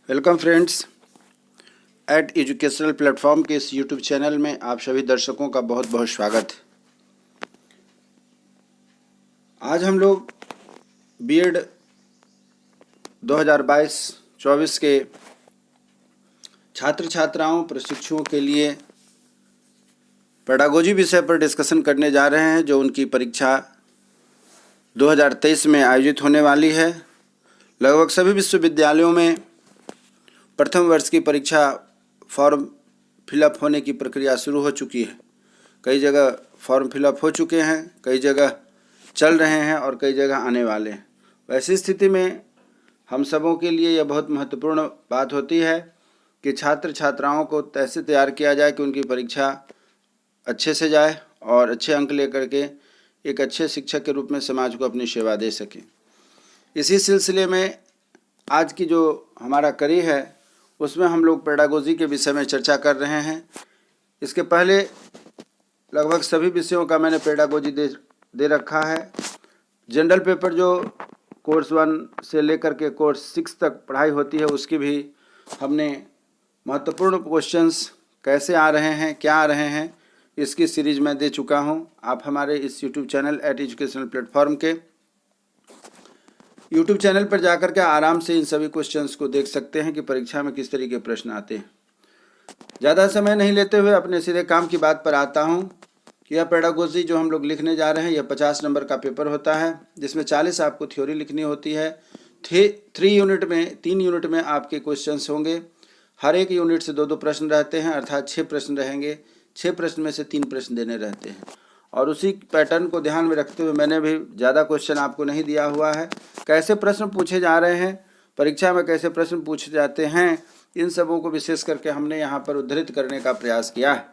Welcome friends at educational platform के इस YouTube channel में आप सभी दर्शकों का बहुत बहुत स्वागत है। आज हम लोग बीएड 2022-24 के छात्र छात्राओं प्रशिक्षुओं के लिए पेडागोजी विषय पर डिस्कशन करने जा रहे हैं, जो उनकी परीक्षा 2023 में आयोजित होने वाली है। लगभग सभी विश्वविद्यालयों में प्रथम वर्ष की परीक्षा फॉर्म फिलअप होने की प्रक्रिया शुरू हो चुकी है। कई जगह फॉर्म फिलअप हो चुके हैं, कई जगह चल रहे हैं और कई जगह आने वाले हैं। वैसी स्थिति में हम सबों के लिए यह बहुत महत्वपूर्ण बात होती है कि छात्र छात्राओं को ऐसे तैयार किया जाए कि उनकी परीक्षा अच्छे से जाए और अच्छे अंक लेकर के एक अच्छे शिक्षक के रूप में समाज को अपनी सेवा दे सकें। इसी सिलसिले में आज की जो हमारा कड़ी है उसमें हम लोग पेडागोजी के विषय में चर्चा कर रहे हैं। इसके पहले लगभग सभी विषयों का मैंने पेडागोजी दे रखा है। जनरल पेपर जो कोर्स 1 से लेकर के कोर्स 6 तक पढ़ाई होती है, उसकी भी हमने महत्वपूर्ण क्वेश्चंस कैसे आ रहे हैं, क्या आ रहे हैं, इसकी सीरीज में दे चुका हूं। आप हमारे इस YouTube channel at educational platform के यूट्यूब चैनल पर जाकर के आराम से इन सभी क्वेश्चंस को देख सकते हैं कि परीक्षा में किस तरीके के प्रश्न आते हैं। ज़्यादा समय नहीं लेते हुए अपने सीधे काम की बात पर आता हूं कि यह पेडागोजी जो हम लोग लिखने जा रहे हैं, यह 50 नंबर का पेपर होता है, जिसमें 40 आपको थ्योरी लिखनी होती है। 3 यूनिट में आपके क्वेश्चंस होंगे। हर एक यूनिट से 2-2 प्रश्न रहते हैं, अर्थात 6 प्रश्न रहेंगे। 6 प्रश्न में से 3 प्रश्न देने रहते हैं और उसी पैटर्न को ध्यान में रखते हुए मैंने भी ज़्यादा क्वेश्चन आपको नहीं दिया हुआ है। कैसे प्रश्न पूछे जा रहे हैं, परीक्षा में कैसे प्रश्न पूछे जाते हैं, इन सबों को विशेष करके हमने यहाँ पर उद्धृत करने का प्रयास किया है।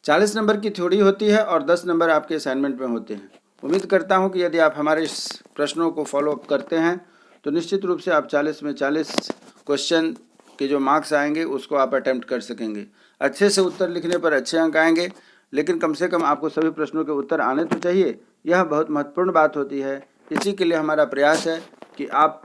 40 नंबर की थ्योरी होती है और 10 नंबर आपके असाइनमेंट में होते हैं। उम्मीद करता हूँ कि यदि आप हमारे इस प्रश्नों को फॉलोअप करते हैं तो निश्चित रूप से आप 40 में 40 क्वेश्चन के जो मार्क्स आएंगे उसको आप अटैम्प्ट कर सकेंगे। अच्छे से उत्तर लिखने पर अच्छे अंक आएंगे, लेकिन कम से कम आपको सभी प्रश्नों के उत्तर आने तो चाहिए। यह बहुत महत्वपूर्ण बात होती है। इसी के लिए हमारा प्रयास है कि आप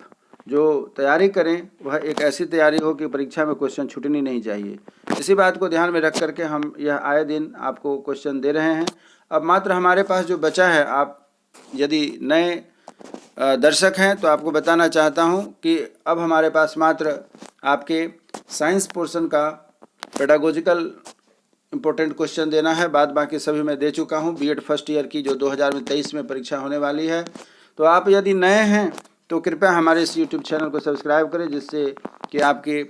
जो तैयारी करें वह एक ऐसी तैयारी हो कि परीक्षा में क्वेश्चन छूटनी नहीं चाहिए। इसी बात को ध्यान में रख करके हम यह आए दिन आपको क्वेश्चन दे रहे हैं। अब मात्र हमारे पास जो बचा है, आप यदि नए दर्शक हैं तो आपको बताना चाहता हूं कि अब हमारे पास मात्र आपके साइंस पोर्शन का पेडागोजिकल इम्पोर्टेंट क्वेश्चन देना है। बाद बाकी सभी मैं दे चुका हूं। बीएड फर्स्ट ईयर की जो 2023 में परीक्षा होने वाली है, तो आप यदि नए हैं तो कृपया हमारे इस यूट्यूब चैनल को सब्सक्राइब करें, जिससे कि आपकी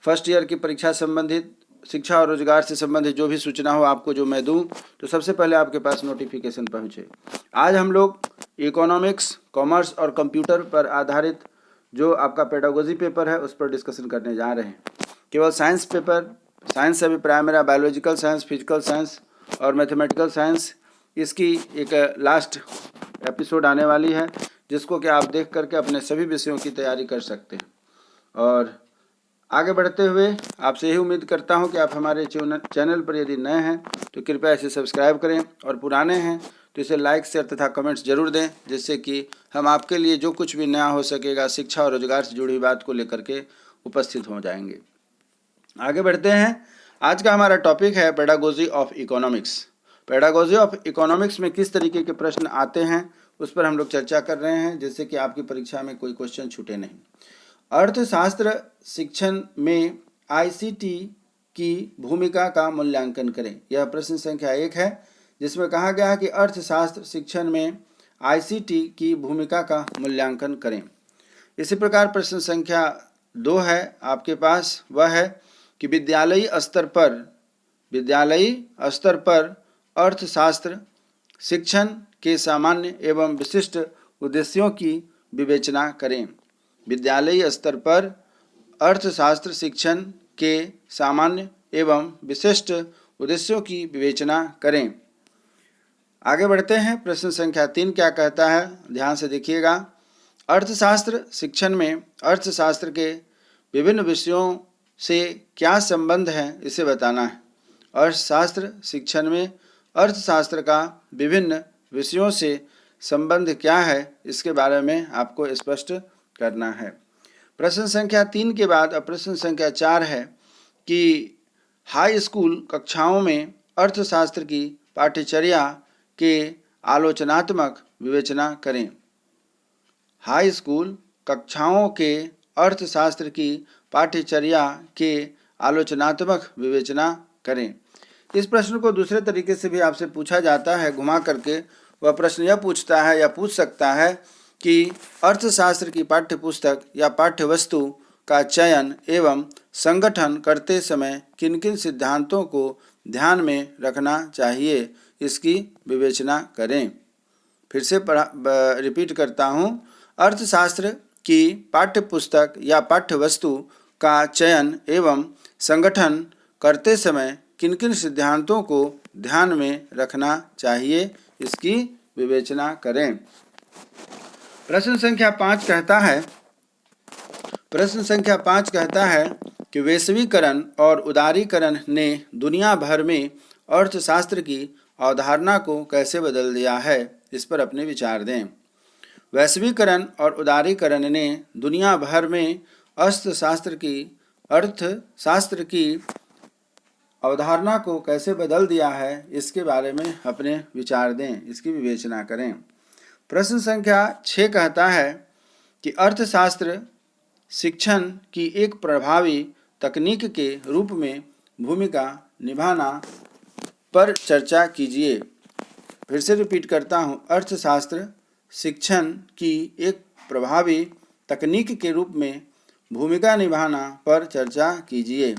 फर्स्ट ईयर की परीक्षा संबंधित, शिक्षा और रोजगार से संबंधित जो भी सूचना हो आपको जो मैं दूं, तो सबसे पहले आपके पास नोटिफिकेशन पहुंचे। आज हम लोग इकोनॉमिक्स, कॉमर्स और कंप्यूटर पर आधारित जो आपका पेडागोजी पेपर है उस पर डिस्कशन करने जा रहे हैं। केवल साइंस पेपर, साइंस से भी primary, biological science, physical science और मैथमेटिकल साइंस, इसकी एक लास्ट एपिसोड आने वाली है, जिसको कि आप देख करके अपने सभी विषयों की तैयारी कर सकते हैं। और आगे बढ़ते हुए आपसे यही उम्मीद करता हूं कि आप हमारे चैनल पर यदि नए हैं तो कृपया इसे सब्सक्राइब करें, और पुराने हैं तो इसे लाइक, शेयर तथा कमेंट्स जरूर दें, जिससे कि हम आपके लिए जो कुछ भी नया हो सकेगा शिक्षा और रोजगार से जुड़ी हुई बात को लेकर के उपस्थित हो जाएंगे। आगे बढ़ते हैं। आज का हमारा टॉपिक है pedagogy of economics. Pedagogy of economics में किस तरीके के प्रश्न आते हैं उस पर हम लोग चर्चा कर रहे हैं, जिससे कि आपकी परीक्षा में कोई क्वेश्चन छूटे नहीं। अर्थशास्त्र शिक्षण में आईसीटी की भूमिका का मूल्यांकन करें। यह प्रश्न संख्या 1 है, जिसमें कहा गया है कि अर्थशास्त्र शिक्षण में आईसीटी की भूमिका का मूल्यांकन करें। इसी प्रकार प्रश्न संख्या 2 है आपके पास, वह है कि विद्यालयी स्तर पर अर्थशास्त्र शिक्षण के सामान्य एवं विशिष्ट उद्देश्यों की विवेचना करें। विद्यालयी स्तर पर अर्थशास्त्र शिक्षण के सामान्य एवं विशिष्ट उद्देश्यों की विवेचना करें। आगे बढ़ते हैं। प्रश्न संख्या 3 क्या कहता है, ध्यान से देखिएगा। अर्थशास्त्र शिक्षण में अर्थशास्त्र के विभिन्न विषयों से क्या संबंध है, इसे बताना है। अर्थशास्त्र शिक्षण में अर्थशास्त्र का विभिन्न विषयों से संबंध क्या है, इसके बारे में आपको स्पष्ट करना है। प्रश्न संख्या 3 के बाद अब प्रश्न संख्या 4 है कि हाई स्कूल कक्षाओं में अर्थशास्त्र की पाठ्यचर्या के आलोचनात्मक विवेचना करें। हाई स्कूल कक्षाओं के अर्थशास्त्र की पाठ्यचर्या के आलोचनात्मक विवेचना करें। इस प्रश्न को दूसरे तरीके से भी आपसे पूछा जाता है, घुमा करके वह प्रश्न यह पूछता है या पूछ सकता है कि अर्थशास्त्र की पाठ्यपुस्तक या पाठ्यवस्तु का चयन एवं संगठन करते समय किन किन सिद्धांतों को ध्यान में रखना चाहिए, इसकी विवेचना करें। फिर से रिपीट करता हूँ, अर्थशास्त्र की पाठ्यपुस्तक या पाठ्यवस्तु का चयन एवं संगठन करते समय किन किन सिद्धांतों को ध्यान में रखना चाहिए, इसकी विवेचना करें। प्रश्न संख्या 5 कहता है कि वैश्वीकरण और उदारीकरण ने दुनिया भर में अर्थशास्त्र की अवधारणा को कैसे बदल दिया है, इस पर अपने विचार दें। वैश्वीकरण और उदारीकरण ने दुनिया भर में अर्थशास्त्र की अवधारणा को कैसे बदल दिया है, इसके बारे में अपने विचार दें, इसकी विवेचना करें। प्रश्न संख्या 6 कहता है कि अर्थशास्त्र शिक्षण की एक प्रभावी तकनीक के रूप में भूमिका निभाना पर चर्चा कीजिए। फिर से रिपीट करता हूँ, अर्थशास्त्र शिक्षण की एक प्रभावी तकनीक के रूप में भूमिका निभाना पर चर्चा कीजिए।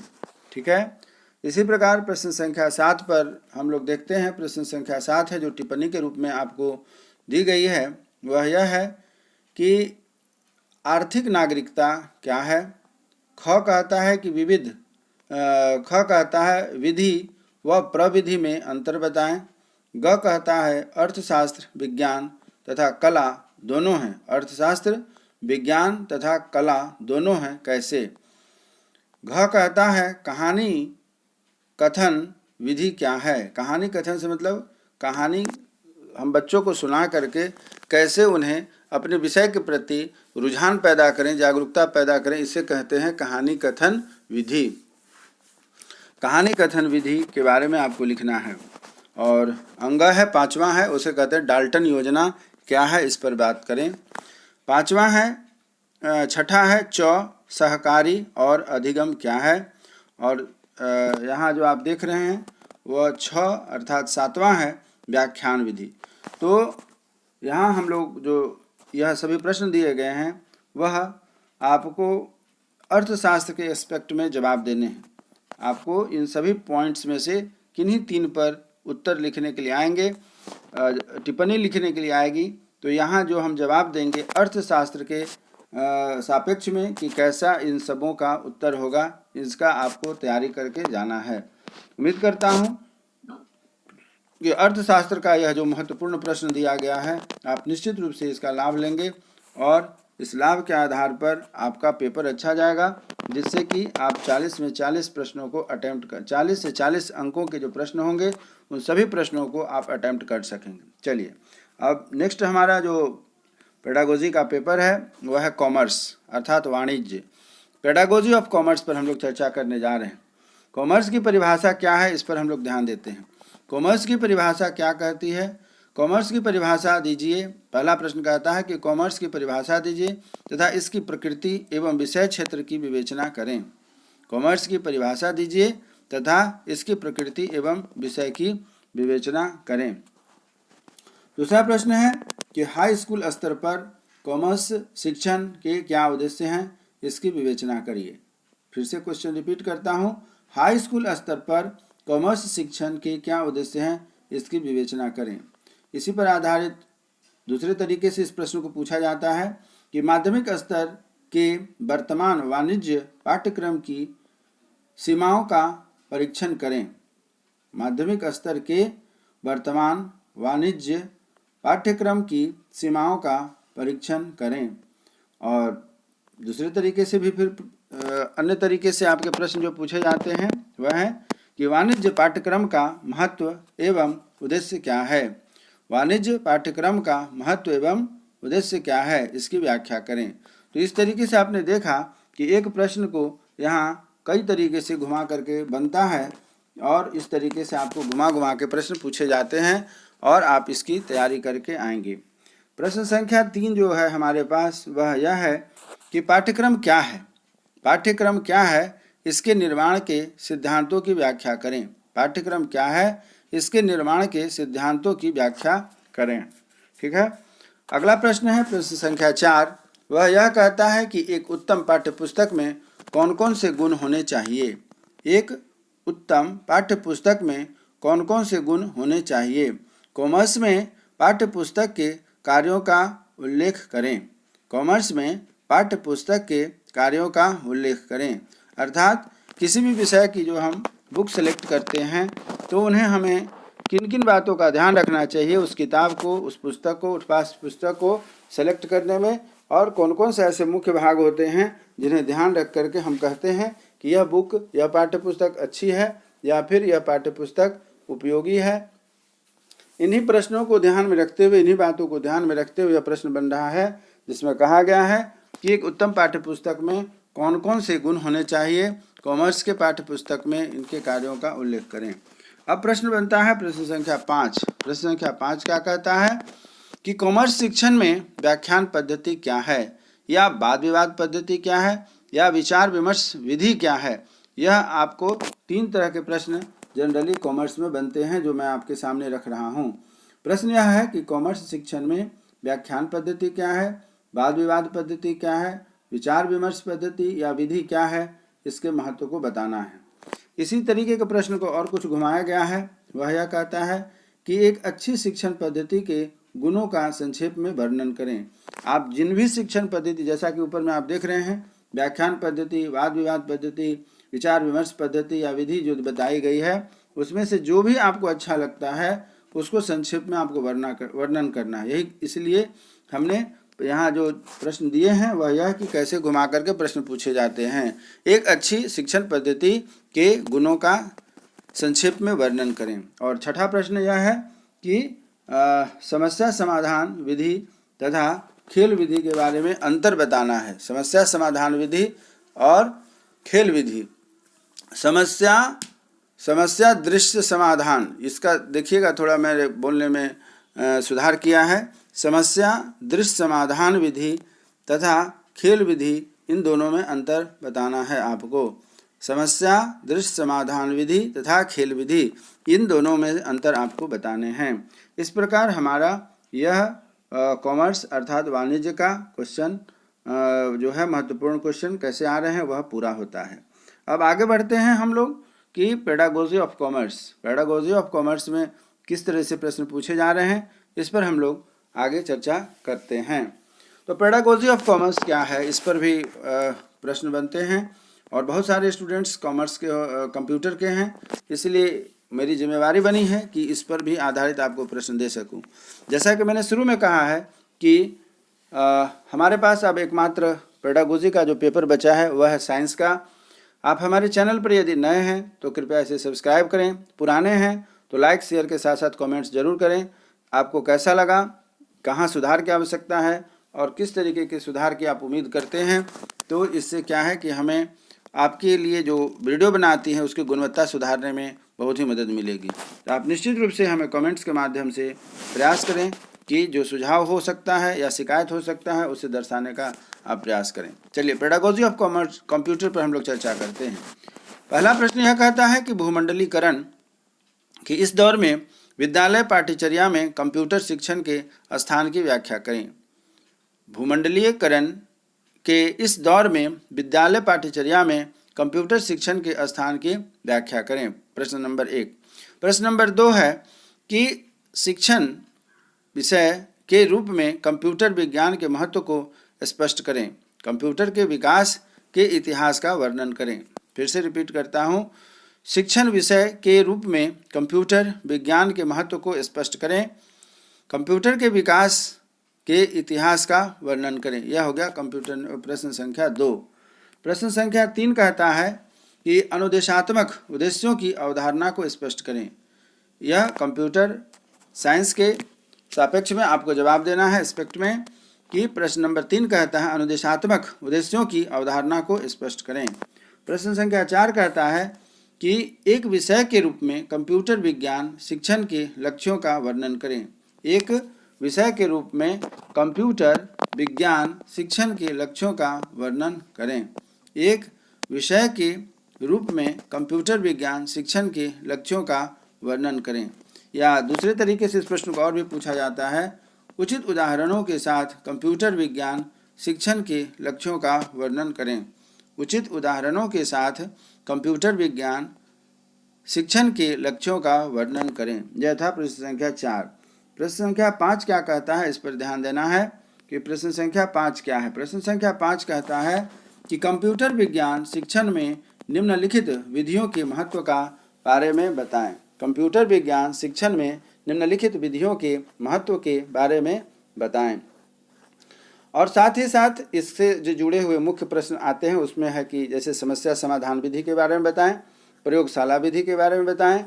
ठीक है। इसी प्रकार प्रश्न संख्या 7 पर हम लोग देखते हैं। प्रश्न संख्या 7 है जो टिप्पणी के रूप में आपको दी गई है, वह यह है कि आर्थिक नागरिकता क्या है। ख कहता है कि विधि व प्रविधि में अंतर बताएं। ग कहता है अर्थशास्त्र विज्ञान तथा कला दोनों हैं। अर्थशास्त्र विज्ञान तथा कला दोनों हैं, कैसे। घ कहता है कहानी कथन विधि क्या है। कहानी कथन से मतलब कहानी हम बच्चों को सुना करके कैसे उन्हें अपने विषय के प्रति रुझान पैदा करें, जागरूकता पैदा करें, इसे कहते हैं कहानी कथन विधि। कहानी कथन विधि के बारे में आपको लिखना है। और अंग है 5वां है, उसे कहते हैं डाल्टन योजना क्या है, इस पर बात करें। 5वां है, छठा है सहकारी और अधिगम क्या है। और यहाँ जो आप देख रहे हैं वह 6 अर्थात 7वां है व्याख्यान विधि। तो यहाँ हम लोग जो यह सभी प्रश्न दिए गए हैं वह आपको अर्थशास्त्र के एस्पेक्ट में जवाब देने हैं। आपको इन सभी पॉइंट्स में से किन्हीं 3 पर उत्तर लिखने के लिए आएंगे, टिप्पणी लिखने के लिए आएगी। तो यहाँ जो हम जवाब देंगे अर्थशास्त्र के सापेक्ष में कि कैसा इन सबों का उत्तर होगा, इसका आपको तैयारी करके जाना है। उम्मीद करता हूँ कि अर्थशास्त्र का यह जो महत्वपूर्ण प्रश्न दिया गया है आप निश्चित रूप से इसका लाभ लेंगे और इस लाभ के आधार पर आपका पेपर अच्छा जाएगा, जिससे कि आप 40 में 40 प्रश्नों को अटेम्प्ट कर 40 से 40 अंकों के जो प्रश्न होंगे उन सभी प्रश्नों को आप अटेम्प्ट कर सकेंगे। चलिए अब नेक्स्ट हमारा जो पेडागोजी का पेपर है वह है कॉमर्स अर्थात वाणिज्य। पेडागोजी ऑफ कॉमर्स पर हम लोग चर्चा करने जा रहे हैं। कॉमर्स की परिभाषा क्या है, इस पर हम लोग ध्यान देते हैं। कॉमर्स की परिभाषा क्या कहती है, कॉमर्स की परिभाषा दीजिए। पहला प्रश्न कहता है कि कॉमर्स की परिभाषा दीजिए तथा इसकी प्रकृति एवं विषय क्षेत्र की विवेचना करें। कॉमर्स की परिभाषा दीजिए तथा इसकी प्रकृति एवं विषय की विवेचना करें। दूसरा प्रश्न है कि हाई स्कूल स्तर पर कॉमर्स शिक्षण के क्या उद्देश्य हैं, इसकी विवेचना करिए। फिर से क्वेश्चन रिपीट करता हूँ, हाई स्कूल स्तर पर कॉमर्स शिक्षण के क्या उद्देश्य हैं, इसकी विवेचना करें। इसी पर आधारित दूसरे तरीके से इस प्रश्न को पूछा जाता है कि माध्यमिक स्तर के वर्तमान वाणिज्य पाठ्यक्रम की सीमाओं का परीक्षण करें। माध्यमिक स्तर के वर्तमान वाणिज्य पाठ्यक्रम की सीमाओं का परीक्षण करें। और दूसरे तरीके से भी फिर अन्य तरीके से आपके प्रश्न जो पूछे जाते हैं वह है कि वाणिज्य पाठ्यक्रम का महत्व एवं उद्देश्य क्या है। वाणिज्य पाठ्यक्रम का महत्व एवं उद्देश्य क्या है, इसकी व्याख्या करें। तो इस तरीके से आपने देखा कि एक प्रश्न को यहाँ कई तरीके से घुमा करके बनता है और इस तरीके से आपको घुमा घुमा के प्रश्न पूछे जाते हैं और आप इसकी तैयारी करके आएंगे। प्रश्न संख्या 3 जो है हमारे पास वह यह है कि पाठ्यक्रम क्या है। पाठ्यक्रम क्या है, इसके निर्माण के सिद्धांतों की व्याख्या करें। पाठ्यक्रम क्या है, इसके निर्माण के सिद्धांतों की व्याख्या करें। ठीक है। अगला प्रश्न है प्रश्न संख्या 4। वह यह कहता है कि एक उत्तम पाठ्यपुस्तक में कौन कौन से गुण होने चाहिए। एक उत्तम पाठ्यपुस्तक में कौन कौन से गुण होने चाहिए। कॉमर्स में पाठ्यपुस्तक के कार्यों का उल्लेख करें। कॉमर्स में पाठ्यपुस्तक के कार्यों का उल्लेख करें। अर्थात किसी भी विषय की जो हम बुक सेलेक्ट करते हैं तो उन्हें हमें किन किन बातों का ध्यान रखना चाहिए उस किताब को, उस पुस्तक को, उस पाठ्य पुस्तक को सेलेक्ट करने में, और कौन कौन से ऐसे मुख्य भाग होते हैं जिन्हें ध्यान रख करके हम कहते हैं कि यह बुक, यह पाठ्यपुस्तक अच्छी है या फिर यह पाठ्यपुस्तक उपयोगी है। इन्हीं प्रश्नों को ध्यान में रखते हुए, इन्हीं बातों को ध्यान में रखते हुए यह प्रश्न बन रहा है जिसमें कहा गया है कि एक उत्तम पाठ्यपुस्तक में कौन कौन से गुण होने चाहिए। कॉमर्स के पाठ्यपुस्तक में इनके कार्यों का उल्लेख करें। अब प्रश्न बनता है प्रश्न संख्या 5। प्रश्न संख्या 5 क्या कहता है कि कॉमर्स शिक्षण में व्याख्यान पद्धति क्या है, या वाद विवाद पद्धति क्या है, या विचार विमर्श विधि क्या है। यह आपको 3 तरह के प्रश्न जनरली कॉमर्स में बनते हैं जो मैं आपके सामने रख रहा हूँ। प्रश्न यह है कि कॉमर्स शिक्षण में व्याख्यान पद्धति क्या है, वाद विवाद पद्धति क्या है, विचार विमर्श पद्धति या विधि क्या है, इसके महत्व को बताना है। इसी तरीके के प्रश्न को और कुछ घुमाया गया है। वह यह कहता है कि एक अच्छी शिक्षण पद्धति के गुणों का संक्षेप में वर्णन करें। आप जिन भी शिक्षण पद्धति, जैसा कि ऊपर में आप देख रहे हैं, व्याख्यान पद्धति, वाद विवाद पद्धति, विचार विमर्श पद्धति या विधि जो बताई गई है, उसमें से जो भी आपको अच्छा लगता है उसको संक्षेप में आपको वर्णन करना है। यही इसलिए हमने यहाँ जो प्रश्न दिए हैं वह यह कि कैसे घुमा करके प्रश्न पूछे जाते हैं। एक अच्छी शिक्षण पद्धति के गुणों का संक्षेप में वर्णन करें। और छठा प्रश्न यह है कि समस्या समाधान विधि तथा खेल विधि के बारे में अंतर बताना है। समस्या समाधान विधि और खेल विधि। समस्या दृश्य समाधान, इसका देखिएगा थोड़ा मेरे बोलने में सुधार किया है। समस्या दृश्य समाधान विधि तथा खेल विधि, इन दोनों में अंतर बताना है आपको। समस्या दृश्य समाधान विधि तथा खेल विधि, इन दोनों में अंतर आपको बताने हैं। इस प्रकार हमारा यह कॉमर्स अर्थात वाणिज्य का क्वेश्चन जो है महत्वपूर्ण क्वेश्चन कैसे आ रहे हैं वह पूरा होता है। अब आगे बढ़ते हैं हम लोग कि pedagogy of commerce. Pedagogy of commerce में किस तरह से प्रश्न पूछे जा रहे हैं, इस पर हम लोग आगे चर्चा करते हैं। तो पेडागोजी ऑफ कॉमर्स क्या है, इस पर भी प्रश्न बनते हैं और बहुत सारे स्टूडेंट्स कॉमर्स के कंप्यूटर के हैं, इसलिए मेरी जिम्मेवारी बनी है कि इस पर भी आधारित आपको प्रश्न दे सकूं। जैसा कि मैंने शुरू में कहा है कि हमारे पास अब एकमात्र पेडागोजी का जो पेपर बचा है वह है साइंस का। आप हमारे चैनल पर यदि नए हैं तो कृपया इसे सब्सक्राइब करें, पुराने हैं तो लाइक शेयर के साथ साथ कमेंट्स जरूर करें। आपको कैसा लगा, कहाँ सुधार की आवश्यकता है और किस तरीके के सुधार की आप उम्मीद करते हैं, तो इससे क्या है कि हमें आपके लिए जो वीडियो बनाती है उसकी गुणवत्ता सुधारने में बहुत ही मदद मिलेगी। तो आप निश्चित रूप से हमें कमेंट्स के माध्यम से प्रयास करें कि जो सुझाव हो सकता है या शिकायत हो सकता है उसे दर्शाने का आप प्रयास करें। चलिए पेडागोजी ऑफ कॉमर्स कंप्यूटर पर हम लोग चर्चा करते हैं। पहला प्रश्न यह कहता है कि भूमंडलीकरण के इस दौर में विद्यालय पाठ्यचर्या में कंप्यूटर शिक्षण के स्थान की व्याख्या करें। भूमंडलीकरण के इस दौर में विद्यालय पाठ्यचर्या में कंप्यूटर शिक्षण के स्थान की व्याख्या करें। प्रश्न नंबर 1। प्रश्न नंबर 2 है कि शिक्षण विषय के रूप में कंप्यूटर विज्ञान के महत्व को स्पष्ट करें। कंप्यूटर के विकास के इतिहास का वर्णन करें। फिर से रिपीट करता हूँ, शिक्षण विषय के रूप में कंप्यूटर विज्ञान के महत्व को स्पष्ट करें, कंप्यूटर के विकास के इतिहास का वर्णन करें। यह हो गया कंप्यूटर प्रश्न संख्या 2। प्रश्न संख्या 3 कहता है कि अनुदेशात्मक उद्देश्यों की अवधारणा को स्पष्ट करें। यह कंप्यूटर साइंस के सापेक्ष में आपको जवाब देना है, एस्पेक्ट में। कि प्रश्न नंबर 3 कहता है अनुदेशात्मक उद्देश्यों की अवधारणा को स्पष्ट करें। प्रश्न संख्या 4 कहता है कि एक विषय के रूप में कंप्यूटर विज्ञान शिक्षण के लक्ष्यों का वर्णन करें। एक विषय के रूप में कंप्यूटर विज्ञान शिक्षण के लक्ष्यों का वर्णन करें। एक विषय के रूप में कंप्यूटर विज्ञान शिक्षण के लक्ष्यों का वर्णन करें। या दूसरे तरीके से इस प्रश्न को और भी पूछा जाता है, उचित उदाहरणों के साथ कंप्यूटर विज्ञान शिक्षण के लक्ष्यों का वर्णन करें। उचित उदाहरणों के साथ कंप्यूटर विज्ञान शिक्षण के लक्ष्यों का वर्णन करें। यह था प्रश्न संख्या 4। प्रश्न संख्या 5 क्या कहता है, इस पर ध्यान देना है कि प्रश्न संख्या 5 क्या है। प्रश्न संख्या 5 कहता है कि कंप्यूटर विज्ञान शिक्षण में निम्नलिखित विधियों के महत्व का बारे में बताएं। कंप्यूटर विज्ञान शिक्षण में निम्नलिखित विधियों के महत्व के बारे में बताएं। और साथ ही साथ इससे जो जुड़े हुए मुख्य प्रश्न आते हैं उसमें है कि जैसे समस्या समाधान विधि के बारे में बताएं, प्रयोगशाला विधि के बारे में बताएं,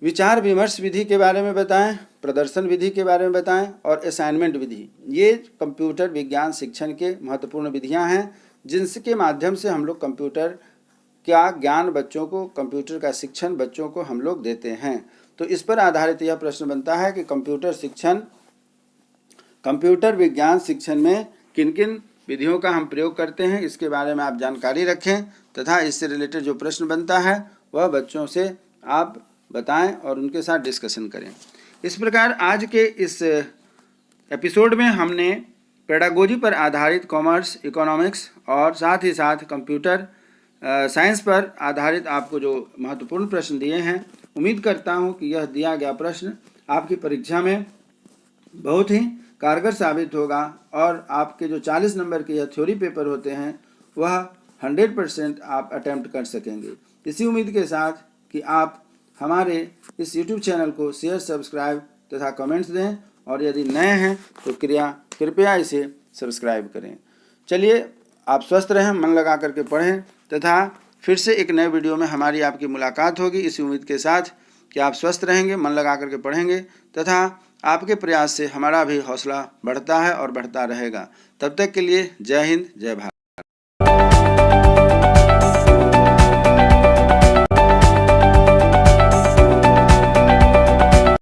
विचार विमर्श विधि के बारे में बताएं, प्रदर्शन विधि के बारे में बताएं और असाइनमेंट विधि। ये कंप्यूटर विज्ञान शिक्षण के महत्वपूर्ण विधियां हैं जिनके माध्यम से हम लोग कंप्यूटर का ज्ञान बच्चों को, कंप्यूटर का शिक्षण बच्चों को हम लोग देते हैं। तो इस पर आधारित यह प्रश्न बनता है कि कंप्यूटर विज्ञान शिक्षण में किन किन विधियों का हम प्रयोग करते हैं, इसके बारे में आप जानकारी रखें तथा इससे रिलेटेड जो प्रश्न बनता है वह बच्चों से आप बताएं और उनके साथ डिस्कशन करें। इस प्रकार आज के इस एपिसोड में हमने पेडागोजी पर आधारित कॉमर्स, इकोनॉमिक्स और साथ ही साथ कंप्यूटर साइंस पर आधारित आपको जो महत्वपूर्ण प्रश्न दिए हैं, उम्मीद करता हूं कि यह दिया गया प्रश्न आपकी परीक्षा में बहुत ही कारगर साबित होगा और आपके जो 40 नंबर के यह थ्योरी पेपर होते हैं वह 100% आप अटेम्प्ट कर सकेंगे। इसी उम्मीद के साथ कि आप हमारे इस YouTube चैनल को शेयर, सब्सक्राइब तथा कमेंट्स दें और यदि नए हैं तो कृपया इसे सब्सक्राइब करें। चलिए, आप स्वस्थ रहें, मन लगा करके पढ़ें तथा फिर से एक नए वीडियो में हमारी आपकी मुलाकात होगी इसी उम्मीद के साथ कि आप स्वस्थ रहेंगे, मन लगा करके पढ़ेंगे तथा आपके प्रयास से हमारा भी हौसला बढ़ता है और बढ़ता रहेगा। तब तक के लिए जय हिंद, जय भारत।